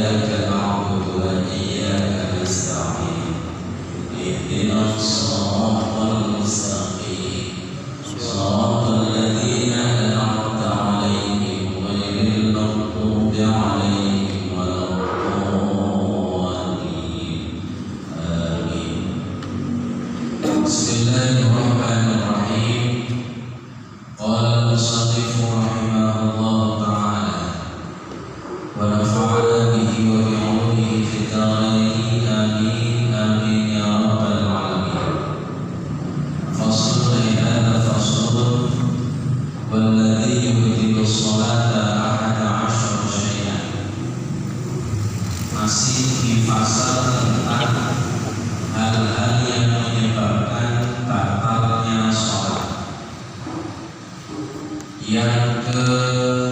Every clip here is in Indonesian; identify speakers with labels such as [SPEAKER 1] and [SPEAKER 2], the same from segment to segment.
[SPEAKER 1] إياك نعبد وإياك نستعين اهدنا الصراط المستقيم صراط الذين أنعمت عليهم غير المغضوب عليهم ولا الضالين آمين. بسم الله الرحمن الرحيم. قال المصنف رحمه الله تعالى ونفعنا به وبعلومه في الدارين آمين آمين يا رب العالمين. فصل هذا فصل والذي يبدل الصلاة 11 شيئا. Masih di pasal tentang hal-hal yang menyebabkan batalnya sholat. Yang ke-6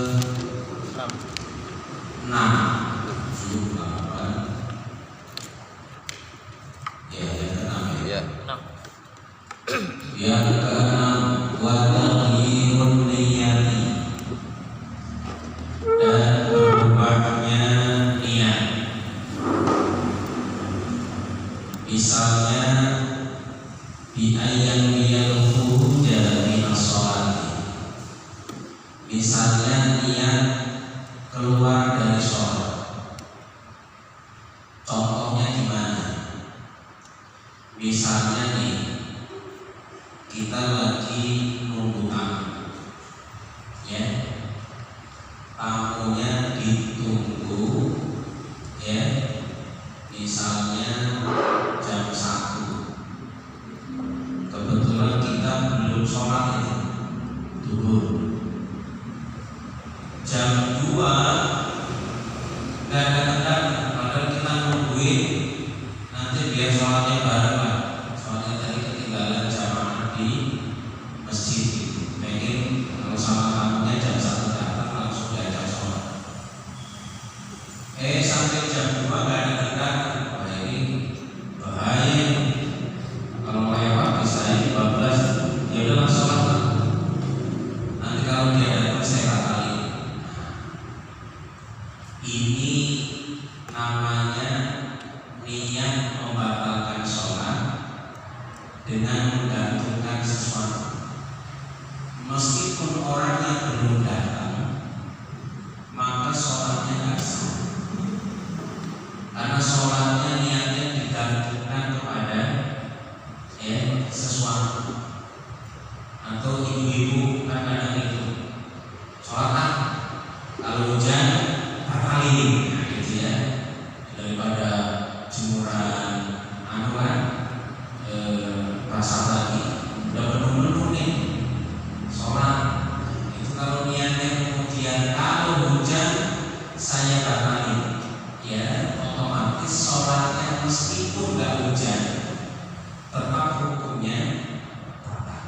[SPEAKER 1] yang ke-6 wataghyirun niyati dan berubahnya niat. Misalnya bi ayyan yalfuja minas sholati, misalnya niat keluar dari sholat. Contohnya gimana? Misalnya nih, kita lagi nunggu tamu, ya, tamunya ditunggu, ya, misalnya jam 1. Kebetulan kita belum sholat itu dulu. Jam 2 nggak datang, padahal kita nungguin nanti biar sholatnya bareng lah. Soalnya tadi ketinggalan jamaah di masjid itu. Pengen kalau sama tamunya jam 1 datang langsung diajak sholat. Sampai jam 2 nggak datang, wah ini bahaya. Kalau lewat bisa 12, ya udah langsung sholat lah. Nanti kalau dia datang saya batalin. Ini namanya niat membatalkan sholat dengan menggantungkan sesuatu. Meskipun orangnya belum datang, maka sholatnya nggak sah. Karena sholatnya niatnya digantungkan kepada sesuatu. Atau ibu-ibu kan kadang itu sholat kalau hujan batalin, nah gitu ya, daripada jemuran anuan basah lagi, udah penuh-penuh nih sholat. Itu kalau niatnya kemudian kalau hujan saya batalin, ya otomatis sholatnya meskipun nggak hujan tetap hukumnya batal.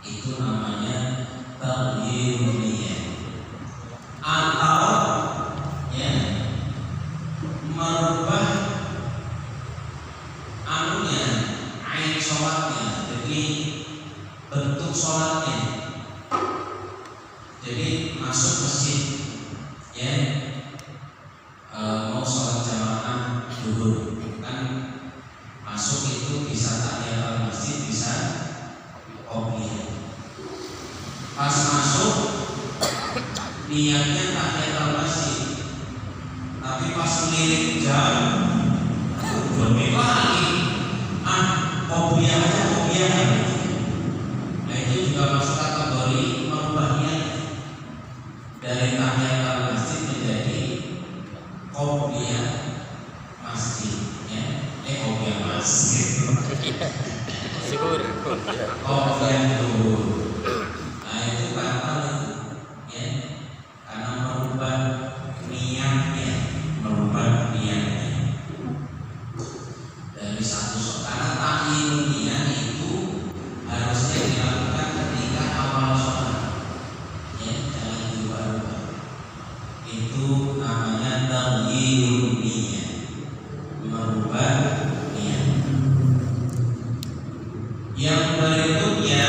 [SPEAKER 1] Itu namanya taghyirun niyah. Atau ya merubah anunya, ain sholatnya, jadi bentuk sholatnya. Jadi masuk masjid, ya, mau sholat jamaah zuhur kan masuk itu bisa tahiyatul masjid, bisa qobliyah. Pas masuk niatnya tahiyatul masjid, tapi pas melirik jam bermil lagi, qobliyah aja, qobliyah aja. Nah itu juga masuk kategori merubah niat dari tahiyatul masjid menjadi qobliyah masjid, ya, qobliyah masjid.
[SPEAKER 2] Zuhur.
[SPEAKER 1] Qobliyah zuhur. Nah itu batal itu, ya, karena merubah niatnya dari satu sholat. Karena taghyirun niyah itu harusnya dilakukan ketika awal sholat, ya, jangan diubah-ubah. Itu namanya taghyirun niyah, merubah niat. Yang berikutnya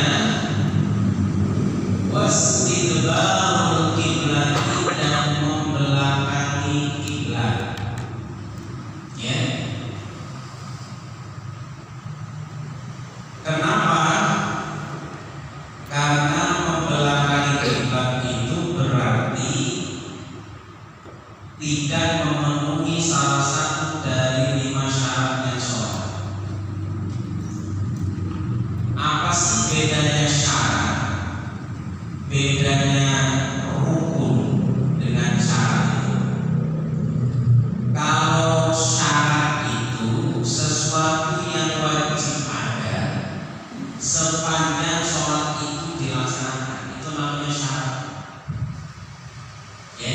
[SPEAKER 1] memenuhi salah satu dari 5 syaratnya sholat. Apa sih bedanya syarat? Bedanya rukun dengan syarat itu. Kalau syarat itu sesuatu yang wajib ada sepanjang sholat itu dilaksanakan, itu namanya syarat. Ya,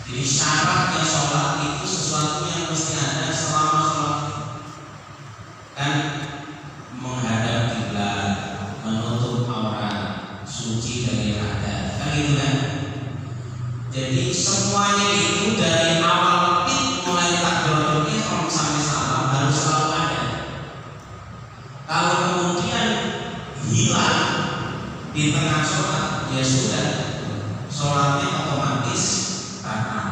[SPEAKER 1] jadi syaratnya sholat itu sesuatu yang mesti ada selama sholat. Dan menghadap kiblat, menutup aurat, suci dari hadas, kan gitu kan? Jadi semuanya itu dari awal mulai takbiratul ihram sampai salam harus selalu ada. Kalau kemudian hilang di tengah sholat, ya sudah, sholatnya otomatis batal.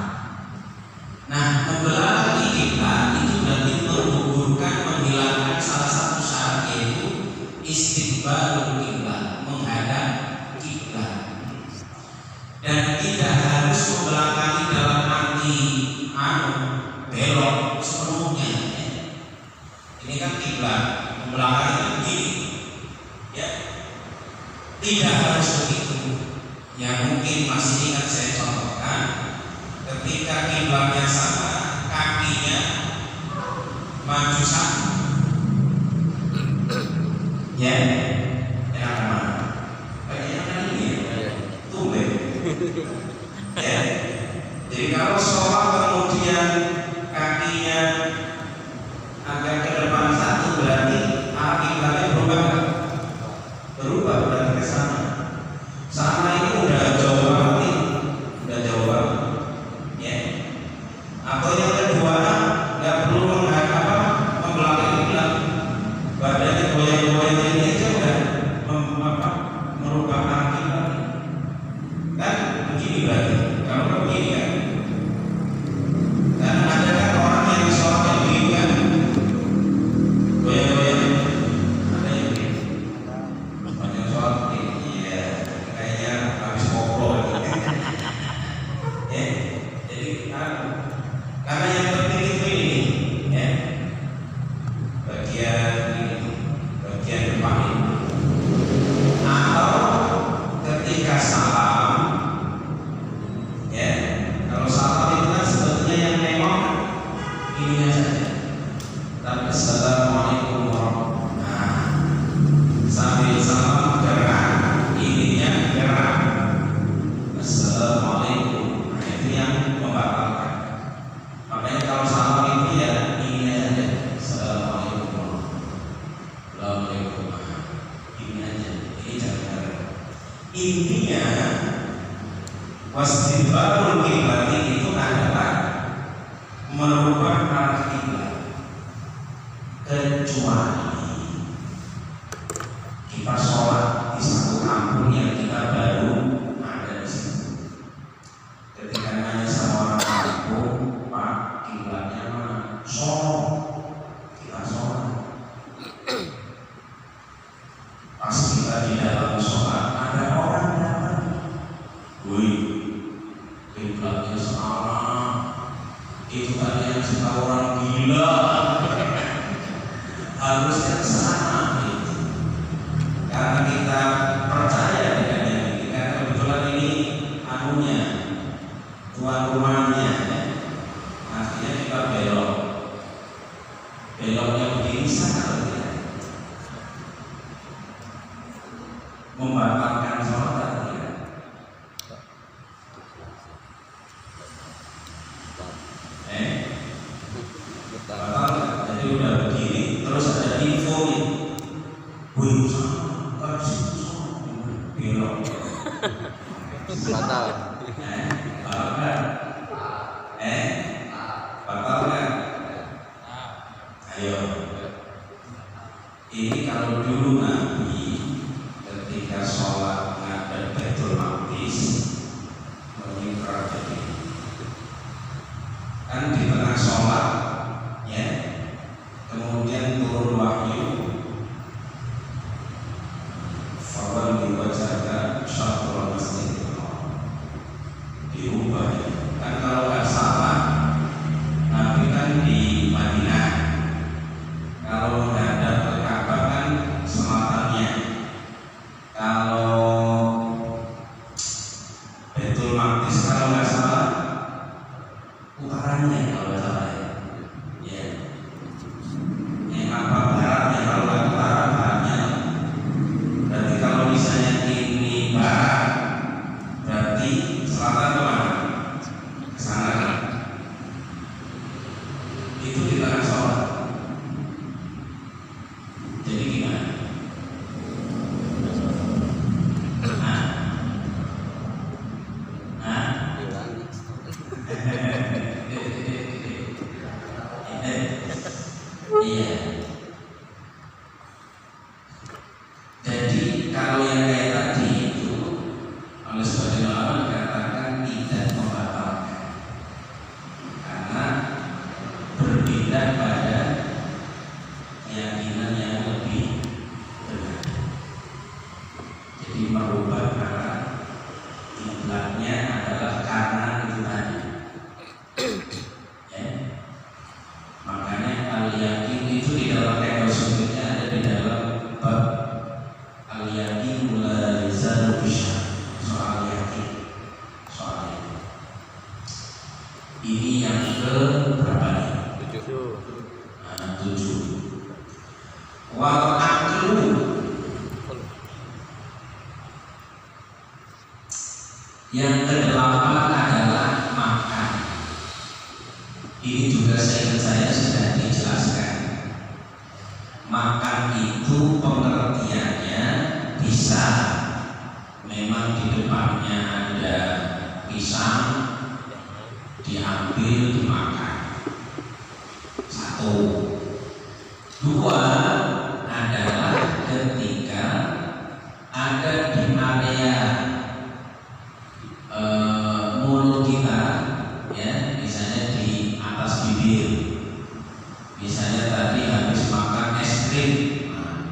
[SPEAKER 1] Nah, membelakangi kiblat itu berarti menggugurkan, menghilangkan salah satu syarat, yaitu istiqbalul kiblat, menghadap kiblat. Dan tidak harus membelakangi dalam arti belok sepenuhnya. Ini kan kiblat, membelakangi itu begini, ya. Tidak harus begitu. Yang mungkin masih ingat saya contohkan, ketika kiblatnya sama, kakinya maju satu, ya, yang mana? Kayaknya ini ya, tumben, ya. Jadi kalau sholat kemudian kakinya agak ke depan satu, berarti kiblatnya berubah berarti ke sana. Sama ini udah jauh banget nih, udah jauh banget, ya. Atau yang kedua, nggak perlu menghadap membelakangi kiblat, badannya goyang-goyang ini aja udah merubah arah kiblat. Kan begini berarti, kalau begini kan. Dan ada kan orang yang sholatnya begini kan, goyang-goyang, ada yang begini, banyak sholat begini, ya. Kayaknya habis ngobrol gitu. Ya, jadi karena yang penting itu ini, ya, bagian ini, bagian depan ini. Atau ketika salam, ya, kalau salam itu kan sebetulnya yang nengok ininya saja. Tapi assalamualaikum warahmatullahi wabarakatuh. Nah, sambil salam gerak, ininya gerak. Assalamualaikum. Nah, itu yang membatalkan. Makanya kalau salam itu ya ininya saja. Assalamualaikum. Assalamualaikum. Ini aja. Ini jangan. Intinya wasdibabul kiblat itu adalah merubah arah kiblat, kecuali kita sholat di satu kampung yang kita baru ada di sini. Ketika nanya sama orang kampung, Pak, kiblatnya mana? Solo. Kita sholat. Pas kita di dalam sholat, ada orang datang. Wih, kiblatnya salah. Itu tadi yang suka orang gila. Harusnya ke sana gitu. Karena kita percaya dengan yang ini, karena kebetulan ini anunya, tuan rumahnya, ya. Akhirnya kita belok. Beloknya begini sangat tidak membatalkan sholat atau tidak? Batal. Jadi udah begini, terus ada info nih. Wih, kan situ belok.
[SPEAKER 2] Batal.
[SPEAKER 1] Batal kan? Batal kan? Ayo. Ini kalau dulu Nabi ketika sholat ngadep Baitul Maqdis mengikrah jadi kan di tengah sholat, ya, kemudian turun wahyu fawal diwajahkan syatrul masjidil haram, diubah, ya. Kan kalau nggak salah nih kalau salah ya. Yang apa barat, yang kalau nggak utara baratnya. Berarti kalau misalnya ini barat, berarti selatan kemana? Ke sana kan? Itu di tengah sholat. Jadi gimana? Iya. Jadi kalau yang kayak tadi itu oleh sebagian ulama dikatakan tidak membatalkan karena berbeda pada keyakinan yang lebih benar. Jadi merubah karena kiblatnya adalah karena itu tadi. Ya. Makanya al-yakin itu di dalam teks sumbernya ada di dalam bab al-yakin la yazalu bisyak, soal yakin. Ini yang ke berapa nih? 7. Wal aklu, yang kedelapan adalah makan. Ini juga saya sudah dijelaskan. Makan itu pengertiannya bisa memang di depannya ada pisang, diambil dimakan. 1. 2 adalah ketika ada di area mulut kita, ya, misalnya di atas bibir. Misalnya tadi habis makan es krim,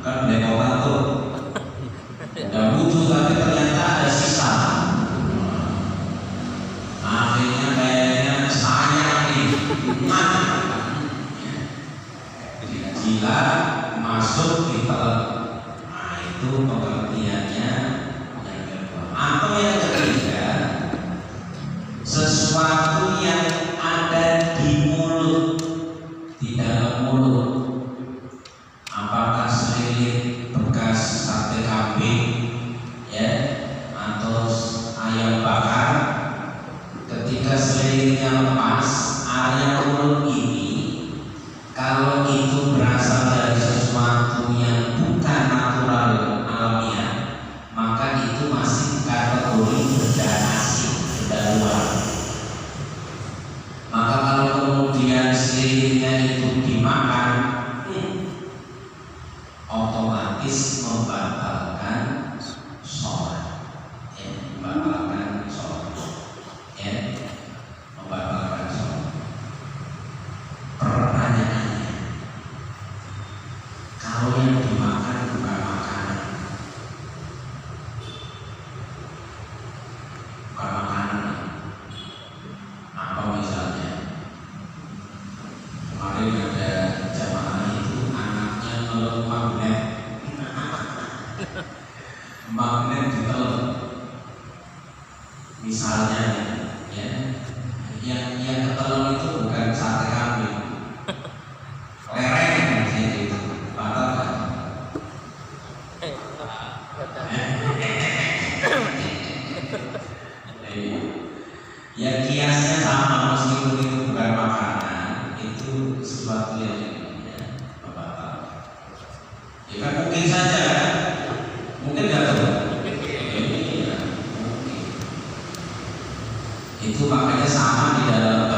[SPEAKER 1] kan belepotan tuh. Udah butuh tapi ternyata ada sisa. Akhirnya kayaknya sayang nih, jilat masuk di telan. Nah itu pengertiannya yang kedua. Atau yang ketiga, sesuatu yang ada di mulut, di dalam mulut. Apakah selilit bekas sate kambing, ya, atau ayam bakar. Ketika selilitnya lepas, area mulut ini, kalau itu berasal dari sesuatu yang bukan natural alamiah, maka itu masih kategori benda asing, benda luar. Maka kalau kemudian selilitnya itu dimakan, otomatis membatalkan sholat, ya, membatalkan sholat, ya, membatalkan sholat. Pertanyaannya, kalau yang dimakan bukan makanan, apa misalnya? Kemarin ada jamaah itu anaknya ngelem magnet ditelan. Misalnya, ya, yang ketelan itu bukan sate kambing, lereng gitu, batal kan? Ya kiasnya sama, meskipun itu bukan makanan, itu sesuatu yang membatalkan. Ya kan mungkin saja, mungkin nggak tahu. Iya, mungkin. Itu makanya sama di dalam